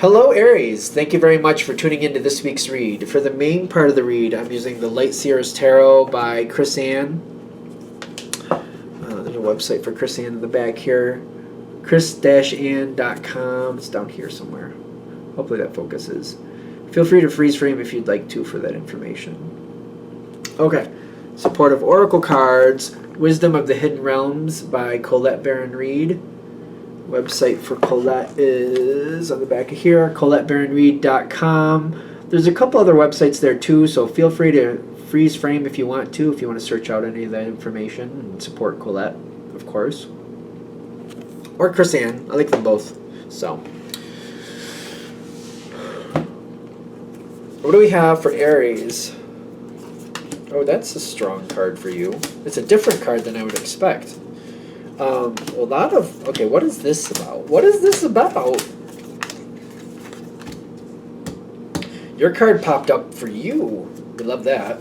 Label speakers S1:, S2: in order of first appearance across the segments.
S1: Hello, Aries. Thank you very much for tuning into this week's read. For the main part of the read, I'm using the Light Seers Tarot by Chris Ann. There's a website for Chris Ann in the back here. chris-ann.com. It's down here somewhere. Hopefully that focuses. Feel free to freeze frame if you'd like to for that information. Okay. Support of Oracle Cards. Wisdom of the Hidden Realms by Colette Baron Reed. Website for Colette is on the back of here, ColetteBaronReed.com. There's a couple other websites there too, so feel free to freeze frame if you want to search out any of that information and support Colette, of course. Or Chris Ann. I like them both. So, what do we have for Aries? Oh, that's a strong card for you. It's a different card than I would expect. Okay, what is this about? What is this about? Your card popped up for you. We love that.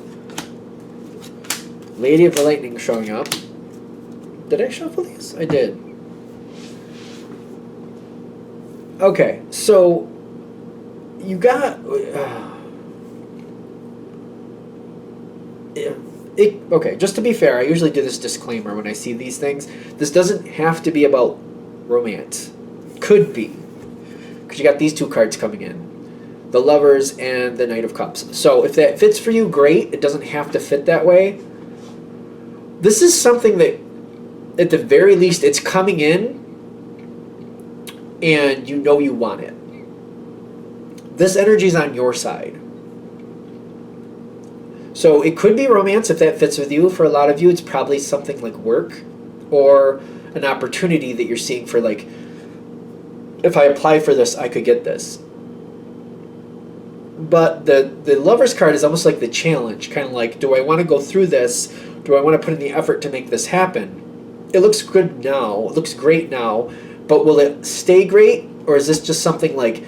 S1: Lady of the Lightning showing up. Did I shuffle these? I did. Okay, so you got... okay, just to be fair, I usually do this disclaimer when I see these things. This doesn't have to be about romance. Could be. Because you got these two cards coming in. The Lovers and the Knight of Cups. So if that fits for you, great. It doesn't have to fit that way. This is something that, at the very least, it's coming in and you know you want it. This energy is on your side. So it could be romance if that fits with you. For a lot of you, it's probably something like work or an opportunity that you're seeing for, like, if I apply for this, I could get this. But the Lover's card is almost like the challenge, kind of like, do I want to go through this? Do I want to put in the effort to make this happen? It looks good now. It looks great now. But will it stay great? Or is this just something like...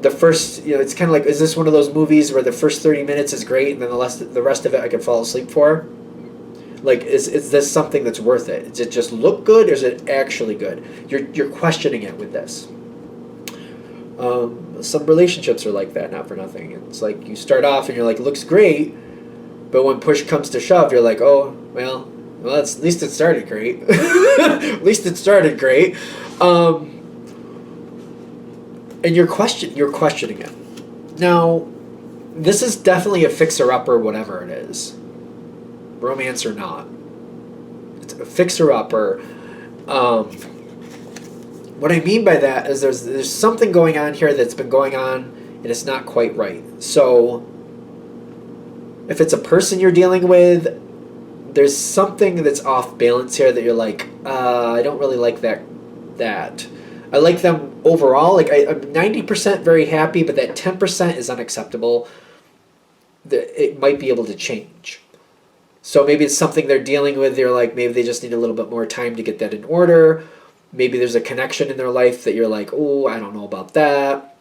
S1: the first, it's kind of like, is this one of those movies where the first 30 minutes is great and then the rest of it I can fall asleep for? Like, is this something that's worth it? Does it just look good or is it actually good? You're questioning it with this. Some relationships are like that, not for nothing. It's like you start off and you're like, looks great, but when push comes to shove, you're like, oh, well, at least it started great. At least it started great. And you're questioning it. Now, this is definitely a fixer-upper, whatever it is. Romance or not. It's a fixer-upper. What I mean by that is there's something going on here that's been going on and it's not quite right. So, if it's a person you're dealing with, there's something that's off balance here that you're like, I don't really like that. I like them overall. Like I'm 90% very happy, but that 10% is unacceptable. It might be able to change. So maybe it's something they're dealing with. They're like, maybe they just need a little bit more time to get that in order. Maybe there's a connection in their life that you're like, oh, I don't know about that.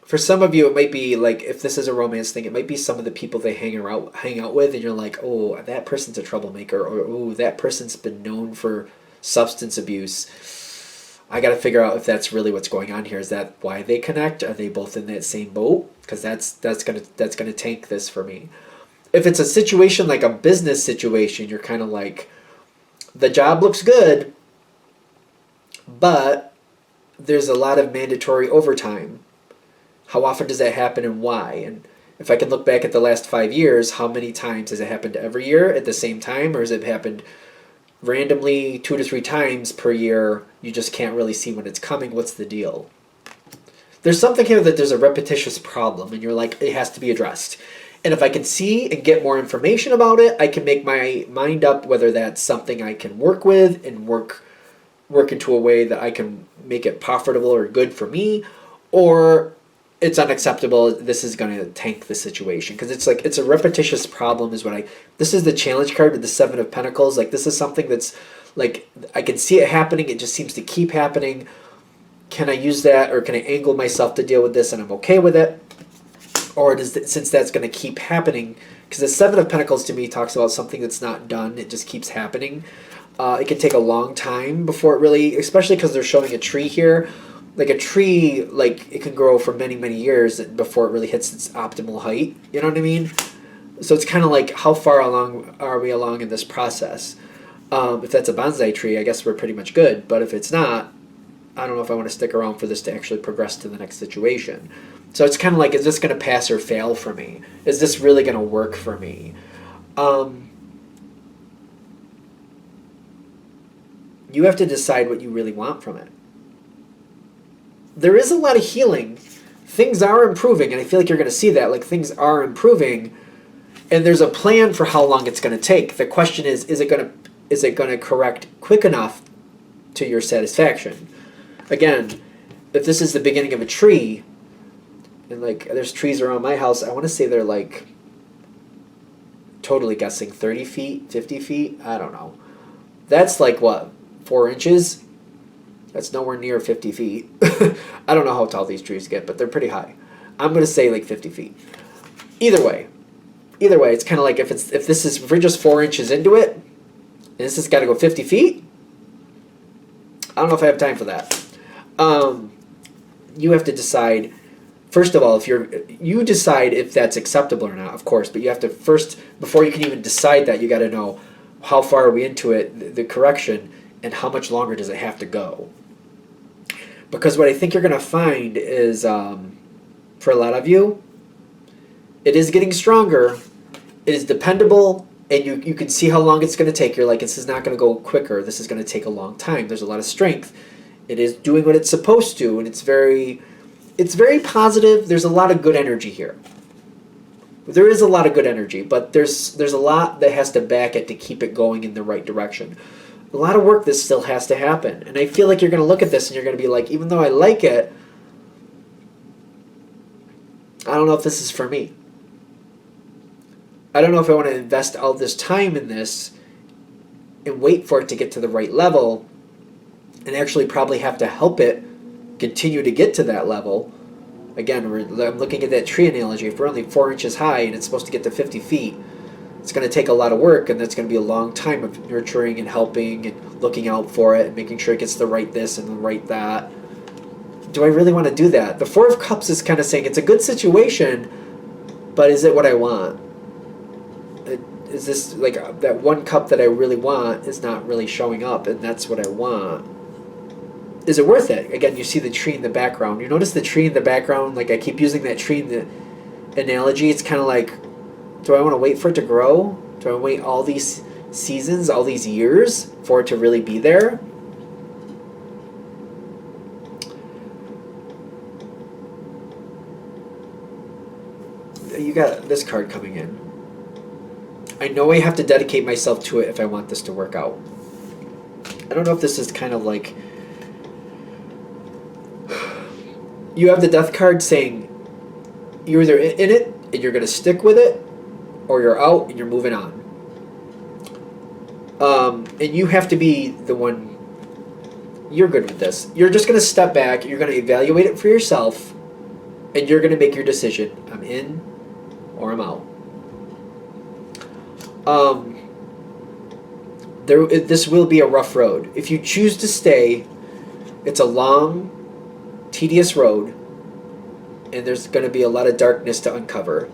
S1: For some of you, it might be like, if this is a romance thing, it might be some of the people they hang out with, and you're like, oh, that person's a troublemaker, or oh, that person's been known for substance abuse. I got to figure out if that's really what's going on here. Is that why they connect? Are they both in that same boat? Because that's gonna tank this for me. If it's a situation like a business situation, you're kind of like, the job looks good, but there's a lot of mandatory overtime. How often does that happen and why? And if I can look back at the last 5 years, how many times has it happened every year at the same time? Or has it happened randomly 2 to 3 times per year? You just can't really see when it's coming. What's the deal? There's something here that there's a repetitious problem and you're like, it has to be addressed. And if I can see and get more information about it, I can make my mind up whether that's something I can work with and work into a way that I can make it profitable or good for me, or it's unacceptable. This is going to tank the situation because it's like it's a repetitious problem. This is the challenge card with the 7 of Pentacles. Like this is something that's like I can see it happening. It just seems to keep happening. Can I use that, or can I angle myself to deal with this and I'm okay with it? Or since that's going to keep happening, Because the Seven of Pentacles to me talks about something that's not done. It just keeps happening. It can take a long time before it really, especially because they're showing a tree here. Like a tree, like it can grow for many, many years before it really hits its optimal height. You know what I mean? So it's kind of like, how far along are we along in this process? If that's a bonsai tree, I guess we're pretty much good. But if it's not, I don't know if I want to stick around for this to actually progress to the next situation. So it's kind of like, is this going to pass or fail for me? Is this really going to work for me? You have to decide what you really want from it. There is a lot of healing. Things are improving, and I feel like you're going to see that. Like, things are improving, and there's a plan for how long it's going to take. The question is it going to correct quick enough to your satisfaction? Again, if this is the beginning of a tree, and like there's trees around my house, I want to say they're like, totally guessing, 30 feet, 50 feet, I don't know. That's like what, 4 inches? That's nowhere near 50 feet. I don't know how tall these trees get, but they're pretty high. I'm going to say like 50 feet. Either way, it's kind of like if we're just 4 inches into it, and this has got to go 50 feet, I don't know if I have time for that. You have to decide, first of all, if you decide if that's acceptable or not, of course, but you have to first, before you can even decide that, you got to know how far are we into it, the correction, and how much longer does it have to go. Because what I think you're going to find is, for a lot of you, it is getting stronger, it is dependable, and you can see how long it's going to take. You're like, this is not going to go quicker, this is going to take a long time. There's a lot of strength. It is doing what it's supposed to, and it's very positive. There's a lot of good energy here. There is a lot of good energy, but there's a lot that has to back it to keep it going in the right direction. A lot of work that still has to happen. And I feel like you're going to look at this and you're going to be like, even though I like it, I don't know if this is for me. I don't know if I want to invest all this time in this and wait for it to get to the right level and actually probably have to help it continue to get to that level. Again, I'm looking at that tree analogy. If we're only 4 inches high and it's supposed to get to 50 feet, it's going to take a lot of work, and that's going to be a long time of nurturing and helping and looking out for it and making sure it gets the right this and the right that. Do I really want to do that? The Four of Cups is kind of saying it's a good situation, but is it what I want? Is this like that one cup that I really want is not really showing up, and that's what I want? Is it worth it? Again, you see the tree in the background. You notice the tree in the background? Like, I keep using that tree in the analogy. It's kind of like, do I want to wait for it to grow? Do I wait all these seasons, all these years for it to really be there? You got this card coming in. I know I have to dedicate myself to it if I want this to work out. I don't know if this is kind of like, you have the Death card saying you're either in it and you're going to stick with it, or you're out and you're moving on. And you have to be the one, you're good with this. You're just going to step back, you're going to evaluate it for yourself, and you're going to make your decision. I'm in or I'm out. This will be a rough road. If you choose to stay, it's a long, tedious road, and there's going to be a lot of darkness to uncover.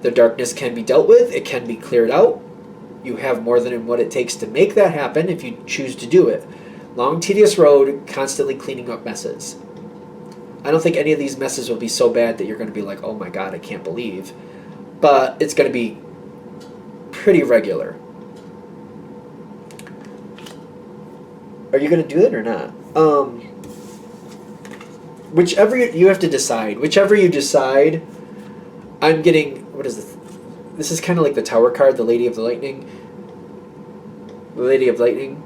S1: The darkness can be dealt with, it can be cleared out. You have more than what it takes to make that happen if you choose to do it. Long, tedious road, constantly cleaning up messes. I don't think any of these messes will be so bad that you're going to be like, oh my god, I can't believe. But it's going to be pretty regular. Are you going to do it or not? Whichever you have to decide. Whichever you decide, I'm getting, what is this? This is kind of like the Tower card, the Lady of the Lightning. The Lady of Lightning.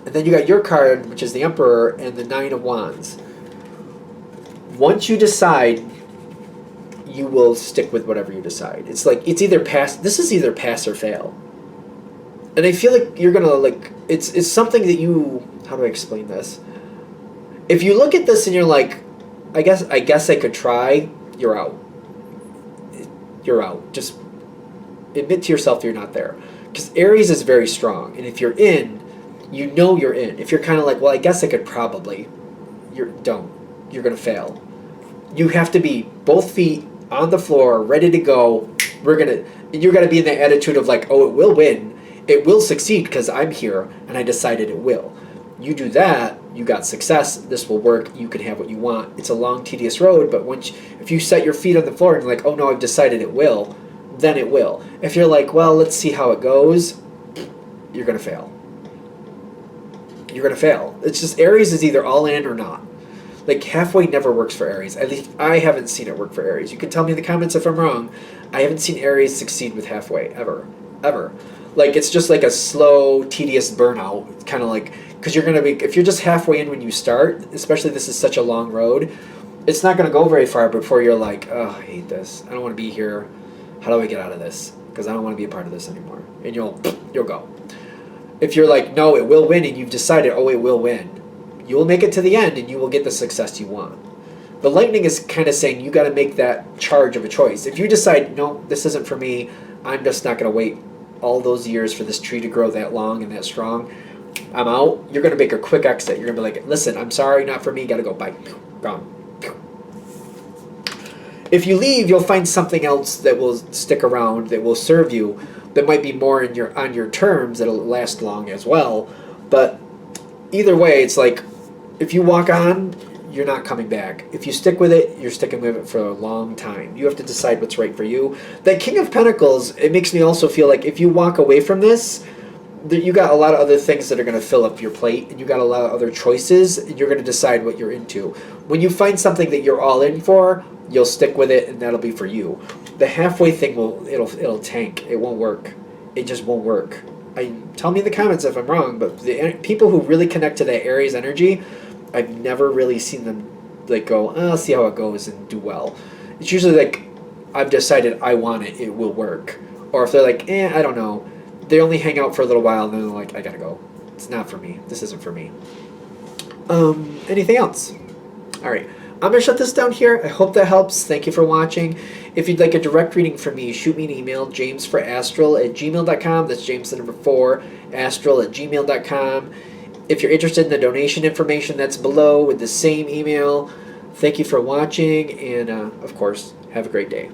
S1: And then you got your card, which is the Emperor, and the Nine of Wands. Once you decide, you will stick with whatever you decide. It's like, it's either pass, this is either pass or fail. And I feel like you're gonna like, it's something that you, how do I explain this? If you look at this and you're like, I guess I could try, you're out. You're out. Just admit to yourself you're not there. Because Aries is very strong, and if you're in, you know you're in. If you're kind of like, well, I guess I could probably, don't. You're going to fail. You have to be both feet on the floor, ready to go. You're going to be in the attitude of like, oh, it will win. It will succeed because I'm here, and I decided it will. You do that, you got success, this will work, you can have what you want. It's a long, tedious road, but if you set your feet on the floor and you're like, oh no, I've decided it will, then it will. If you're like, well, let's see how it goes, you're going to fail. You're going to fail. It's just Aries is either all in or not. Like, halfway never works for Aries. At least I haven't seen it work for Aries. You can tell me in the comments if I'm wrong. I haven't seen Aries succeed with halfway, ever. Ever. Like, it's just like a slow, tedious burnout. Kind of like, because you're going to be, if you're just halfway in when you start, especially this is such a long road, it's not going to go very far before you're like, oh, I hate this. I don't want to be here. How do I get out of this? Because I don't want to be a part of this anymore. And you'll go. If you're like, no, it will win, and you've decided, oh, it will win, you will make it to the end, and you will get the success you want. The lightning is kind of saying you got to make that charge of a choice. If you decide, no, this isn't for me, I'm just not going to wait all those years for this tree to grow that long and that strong, I'm out, you're going to make a quick exit. You're going to be like, listen, I'm sorry, not for me, got to go, bye, gone. If you leave, you'll find something else that will stick around, that will serve you, that might be more on your terms, that'll last long as well. But either way, it's like, if you walk on, you're not coming back. If you stick with it, you're sticking with it for a long time. You have to decide what's right for you. That King of Pentacles, it makes me also feel like if you walk away from this, you got a lot of other things that are going to fill up your plate, and you got a lot of other choices, and you're going to decide what you're into. When you find something that you're all in for, you'll stick with it, and that'll be for you. The halfway thing it'll tank. It won't work. It just won't work. Tell me in the comments if I'm wrong, but the people who really connect to that Aries energy, I've never really seen them like go, I'll see how it goes and do well. It's usually like, I've decided I want it, it will work. Or if they're like, I don't know, they only hang out for a little while and then they're like, I gotta go. It's not for me. This isn't for me. Anything else? All right. I'm going to shut this down here. I hope that helps. Thank you for watching. If you'd like a direct reading from me, shoot me an email, jamesforastral@gmail.com. That's James the number 4, astral@gmail.com. If you're interested in the donation information, that's below with the same email. Thank you for watching, and of course, have a great day.